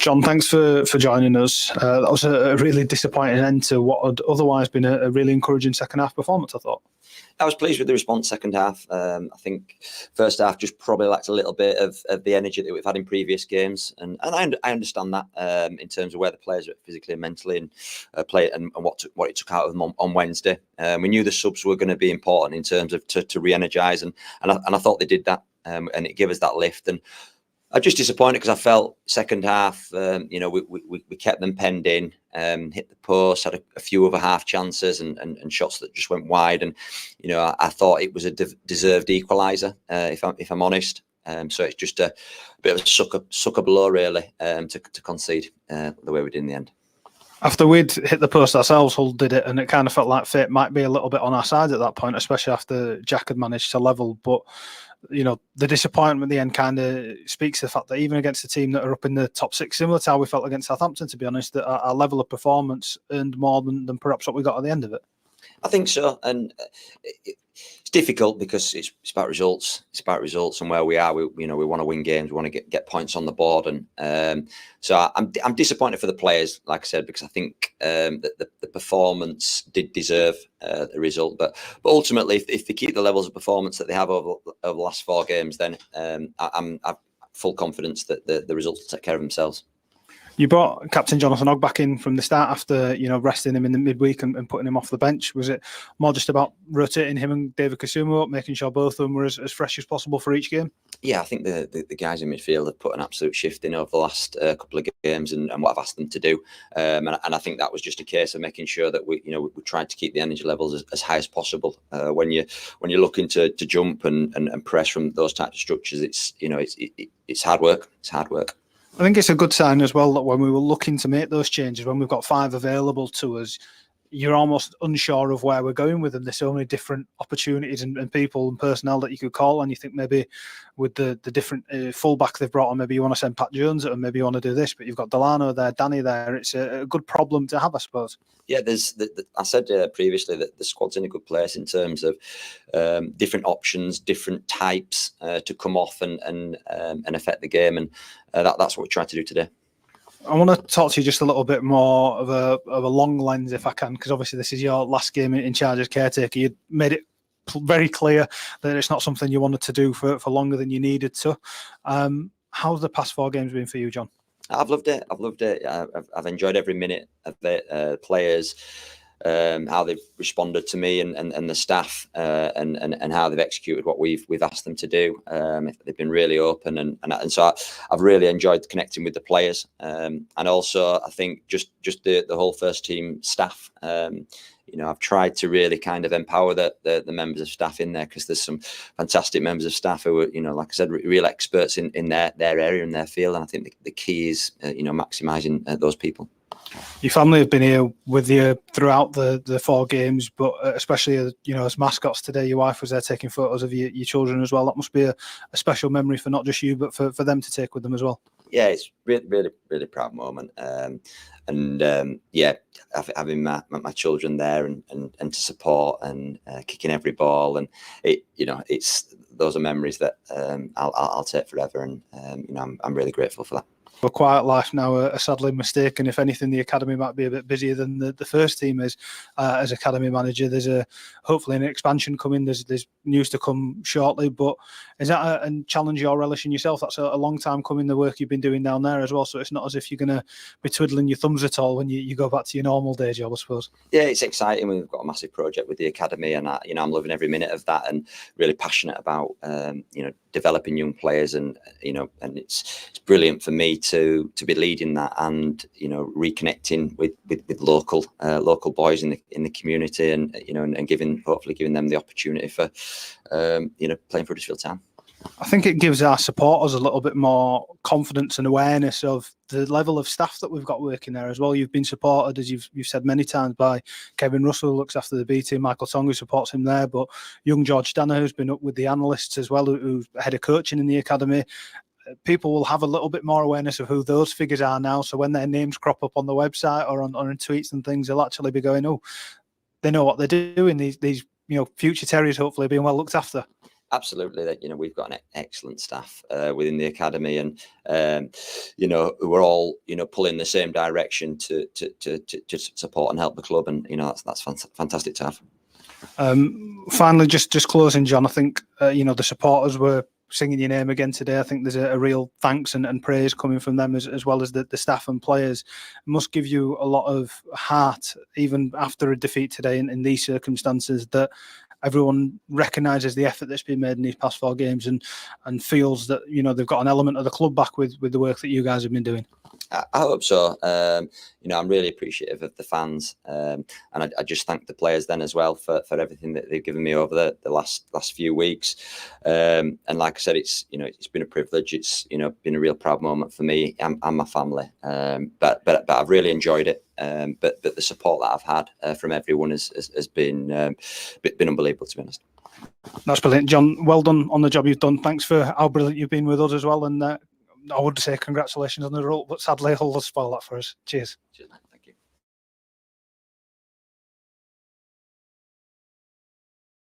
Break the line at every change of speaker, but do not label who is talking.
Jon, thanks for joining us. That was a really disappointing end to what had otherwise been a really encouraging second half performance, I thought.
I was pleased with the response second half. I think first half just probably lacked a little bit of the energy that we've had in previous games, and I understand that in terms of where the players are physically and mentally, and play and what it took out of them on Wednesday. We knew the subs were going to be important in terms of to re-energise, and I thought they did that, and it gave us that lift. And I'm just disappointed because I felt second half, we kept them penned in, hit the post, had a few other half chances and shots that just went wide. And, I thought it was a deserved equaliser, if I'm honest. So it's just a bit of a sucker blow, really, to concede the way we did in the end. After
we'd hit the post ourselves, Hull did it, and it kind of felt like fate might be a little bit on our side at that point, especially after Jack had managed to level. But the disappointment at the end kind of speaks to the fact that even against a team that are up in the top six, similar to how we felt against Southampton, to be honest, that our level of performance earned more than perhaps what we got at the end of it.
I think so, and it's difficult because it's about results. It's about results and where we are. We want to win games. We want to get points on the board, and so I'm disappointed for the players, like I said, because I think that the performance did deserve the result. But ultimately, if they keep the levels of performance that they have over the last 4 games, then I've full confidence that the results will take care of themselves.
You brought Captain Jonathan Hogg back in from the start after resting him in the midweek and putting him off the bench. Was it more just about rotating him and David Kumo up, making sure both of them were as fresh as possible for each game?
Yeah, I think the guys in midfield have put an absolute shift in over the last couple of games and what I've asked them to do. And I think that was just a case of making sure that we tried to keep the energy levels as high as possible. When you're looking to jump and press from those types of structures, it's hard work. It's hard work.
I think it's a good sign as well that when we were looking to make those changes, when we've got 5 available to us, you're almost unsure of where we're going with them. There's so many different opportunities and people and personnel that you could call on. You think maybe with the different fullback they've brought on, maybe you want to send Pat Jones at them, maybe you want to do this, but you've got Delano there, Danny there. It's a good problem to have, I suppose.
Yeah, I said previously that the squad's in a good place in terms of different options, different types to come off and affect the game, and that's what we tried to do today.
I want to talk to you just a little bit more of a long lens, if I can, because obviously this is your last game in charge as caretaker. You made it very clear that it's not something you wanted to do for longer than you needed to. How's the past 4 games been for you, Jon?
I've loved it. I've enjoyed every minute of it. Players, how they've responded to me and the staff, and how they've executed what we've asked them to do. They've been really open, and so I've really enjoyed connecting with the players, and also I think just the whole first team staff. I've tried to really kind of empower the members of staff in there, because there's some fantastic members of staff who are, like I said, real experts in their area and their field. And I think the key is, maximising those people.
Your family have been here with you throughout the 4 games, but especially as mascots today. Your wife was there taking photos of your children as well. That must be a special memory for not just you, but for them to take with them as well.
Yeah, it's really, really proud moment. Having my children there and to support and kicking every ball, and it's those are memories that I'll take forever, and I'm really grateful for that.
A quiet life now are sadly mistaken. If anything, the academy might be a bit busier than the first team is. As academy manager, there's hopefully an expansion coming. There's news to come shortly. But is that a challenge you're relishing yourself? That's a long time coming, the work you've been doing down there as well. So it's not as if you're going to be twiddling your thumbs at all when you go back to your normal day job, I suppose.
Yeah, it's exciting. We've got a massive project with the academy, and I'm loving every minute of that, and really passionate about developing young players, and it's brilliant for me to be leading that, and reconnecting with local boys in the community, and hopefully giving them the opportunity for playing for Huddersfield Town.
I think it gives our supporters a little bit more confidence and awareness of the level of staff that we've got working there as well. You've been supported, as you've said many times, by Kevin Russell, who looks after the B team, Michael Tong, who supports him there, but young George Stanner, who's been up with the analysts as well, who's head of coaching in the academy. People will have a little bit more awareness of who those figures are now. So when their names crop up on the website or in tweets and things, they'll actually be going, oh, they know what they're doing. These future terriers hopefully being well looked after.
Absolutely, that we've got an excellent staff within the academy, and we're all pulling the same direction to support and help the club, and that's fantastic to have.
Finally, just closing, John, I think the supporters were singing your name again today. I think there's a real thanks and praise coming from them as well as the staff and players. It must give you a lot of heart, even after a defeat today in these circumstances, that everyone recognises the effort that's been made in these past 4 games and feels that they've got an element of the club back with the work that you guys have been doing.
I hope so. I'm really appreciative of the fans, and I just thank the players then as well for everything that they've given me over the last few weeks. And like I said, it's been a privilege. It's been a real proud moment for me and my family. But I've really enjoyed it. But the support that I've had from everyone has been unbelievable, to be honest.
That's brilliant, John. Well done on the job you've done. Thanks for how brilliant you've been with us as well. And I would say congratulations on the result, but sadly, Hull will spoil that for us. Cheers.
Cheers, mate.